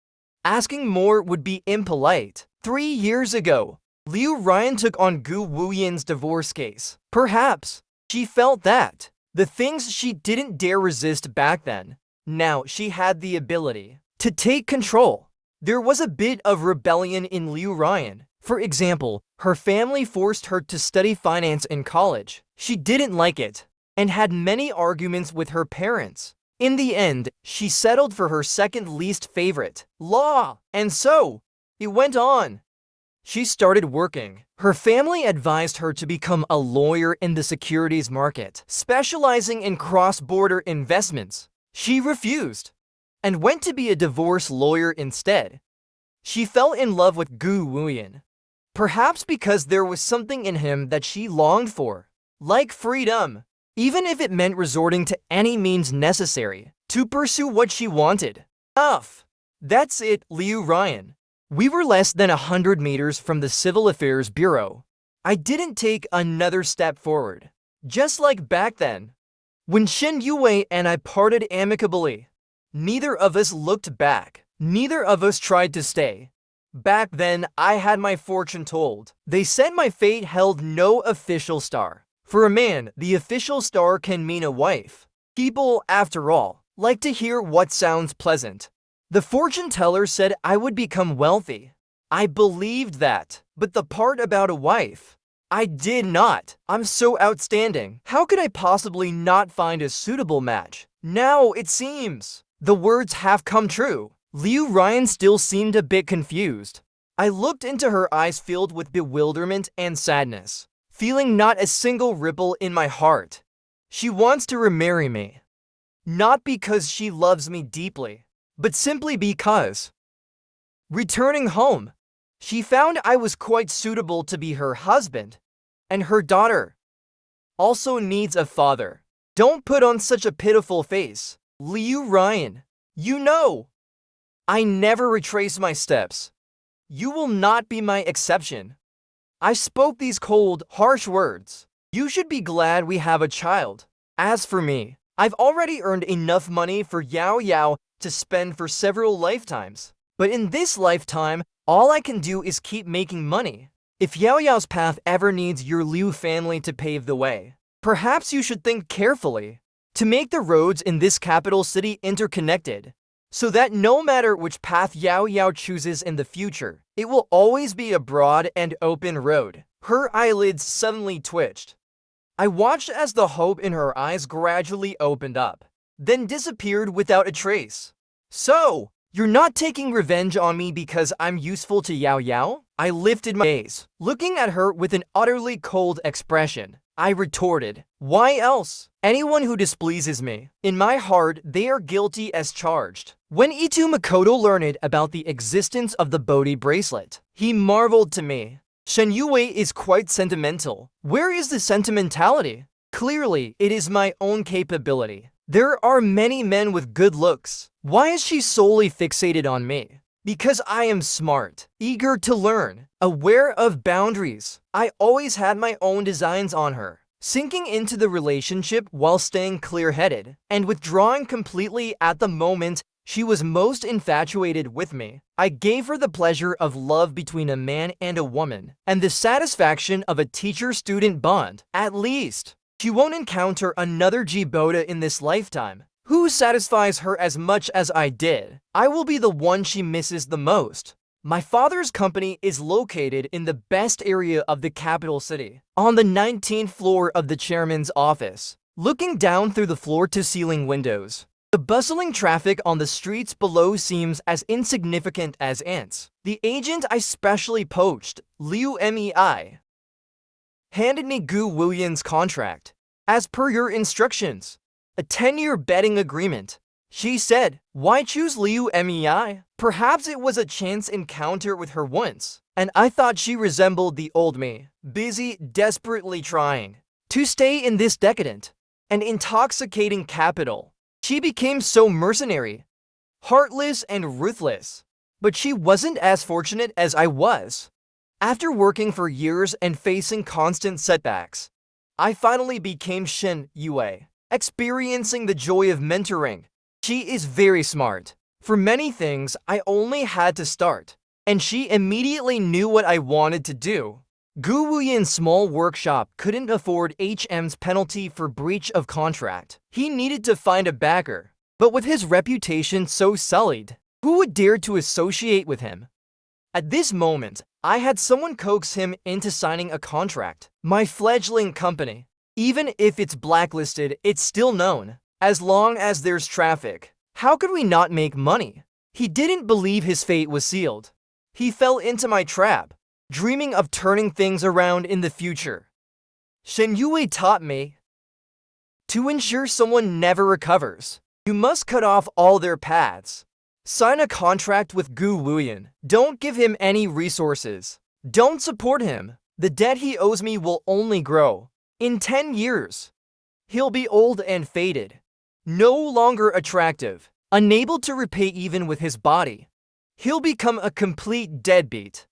Asking more would be impolite. 3 years ago, Liu Ryan took on Gu Wuyan's divorce case. Perhaps she felt that the things she didn't dare resist back then, now she had the ability to take control. There was a bit of rebellion in Liu Ryan. For example, her family forced her to study finance in college. She didn't like it. and had many arguments with her parents. In the end, she settled for her second least favorite, law, and so it went on. She started working. Her family advised her to become a lawyer in the securities market, specializing in cross-border investments. She refused and went to be a divorce lawyer instead. She fell in love with Gu Wuyan, perhaps because there was something in him that she longed for, like freedom, even if it meant resorting to any means necessary to pursue what she wanted. That's it, Liu Ryan. We were less than 100 meters from the Civil Affairs Bureau. I didn't take another step forward. Just like back then, when Shen Yue and I parted amicably, neither of us looked back. Neither of us tried to stay. Back then, I had my fortune told. They said my fate held no official star. For a man, the official star can mean a wife. People, after all, like to hear what sounds pleasant. The fortune teller said I would become wealthy. I believed that, but the part about a wife, I did not. I'm so outstanding. How could I possibly not find a suitable match? Now it seems the words have come true. Liu Ryan still seemed a bit confused. I looked into her eyes filled with bewilderment and sadness, feeling not a single ripple in my heart. She wants to remarry me. Not because she loves me deeply, but simply because. Returning home, she found I was quite suitable to be her husband, and her daughter also needs a father. Don't put on such a pitiful face, Liu Ryan. You know, I never retrace my steps. You will not be my exception. I spoke these cold, harsh words. You should be glad we have a child. As for me, I've already earned enough money for Yao Yao to spend for several lifetimes. But in this lifetime, all I can do is keep making money. If Yao Yao's path ever needs your Liu family to pave the way, perhaps you should think carefully to make the roads in this capital city interconnected, so that no matter which path Yao Yao chooses in the future, it will always be a broad and open road. Her eyelids suddenly twitched. I watched as the hope in her eyes gradually opened up, then disappeared without a trace. So, you're not taking revenge on me because I'm useful to Yao Yao? I lifted my gaze, looking at her with an utterly cold expression. I retorted, why else? Anyone who displeases me, in my heart, they are guilty as charged. When Itou Makoto learned about the existence of the Bodhi bracelet, he marveled to me. Shen Yue is quite sentimental. Where is the sentimentality? Clearly, it is my own capability. There are many men with good looks. Why is she solely fixated on me? Because I am smart, eager to learn, aware of boundaries. I always had my own designs on her, sinking into the relationship while staying clear-headed, and withdrawing completely at the moment she was most infatuated with me. I gave her the pleasure of love between a man and a woman, and the satisfaction of a teacher-student bond. At least, she won't encounter another Jiboda in this lifetime. Who satisfies her as much as I did? I will be the one she misses the most. My father's company is located in the best area of the capital city, on the 19th floor of the chairman's office, looking down through the floor-to-ceiling windows. The bustling traffic on the streets below seems as insignificant as ants. The agent I specially poached, Liu Mei, handed me Gu Wuyan's contract. As per your instructions, a 10-year betting agreement. She said, why choose Liu Mei? Perhaps it was a chance encounter with her once, and I thought she resembled the old me, busy, desperately trying to stay in this decadent and intoxicating capital. She became so mercenary, heartless, and ruthless. But she wasn't as fortunate as I was. After working for years and facing constant setbacks, I finally became Shen Yue, experiencing the joy of mentoring. She is very smart. For many things, I only had to start, and she immediately knew what I wanted to do. Gu Wuyan's small workshop couldn't afford HM's penalty for breach of contract. He needed to find a backer, but with his reputation so sullied, who would dare to associate with him? At this moment, I had someone coax him into signing a contract. My fledgling company, Even if it's blacklisted, it's still known. As long as there's traffic, how could we not make money? He didn't believe his fate was sealed. He fell into my trap, dreaming of turning things around in the future. Shen taught me, to ensure someone never recovers, you must cut off all their paths. Sign a contract with Gu Wuyan. Don't give him any resources. Don't support him. The debt he owes me will only grow. In 10 years, he'll be old and faded, no longer attractive, unable to repay even with his body. He'll become a complete deadbeat.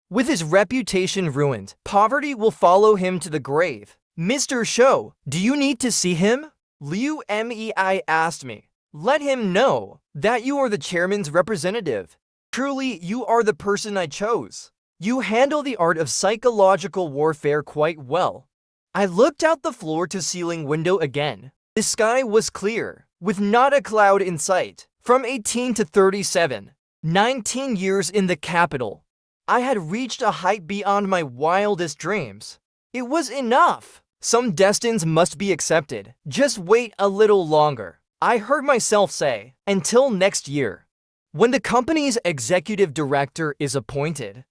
With his reputation ruined, poverty will follow him to the grave. Mr. Shou, do you need to see him? Liu Mei asked me. Let him know that you are the chairman's representative. Truly, you are the person I chose. You handle the art of psychological warfare quite well. I looked out the floor-to-ceiling window again. The sky was clear, with not a cloud in sight. From 18 to 37, 19 years in the capital, I had reached a height beyond my wildest dreams. It was enough. Some destinies must be accepted. Just wait a little longer. I heard myself say, until next year. When the company's executive director is appointed,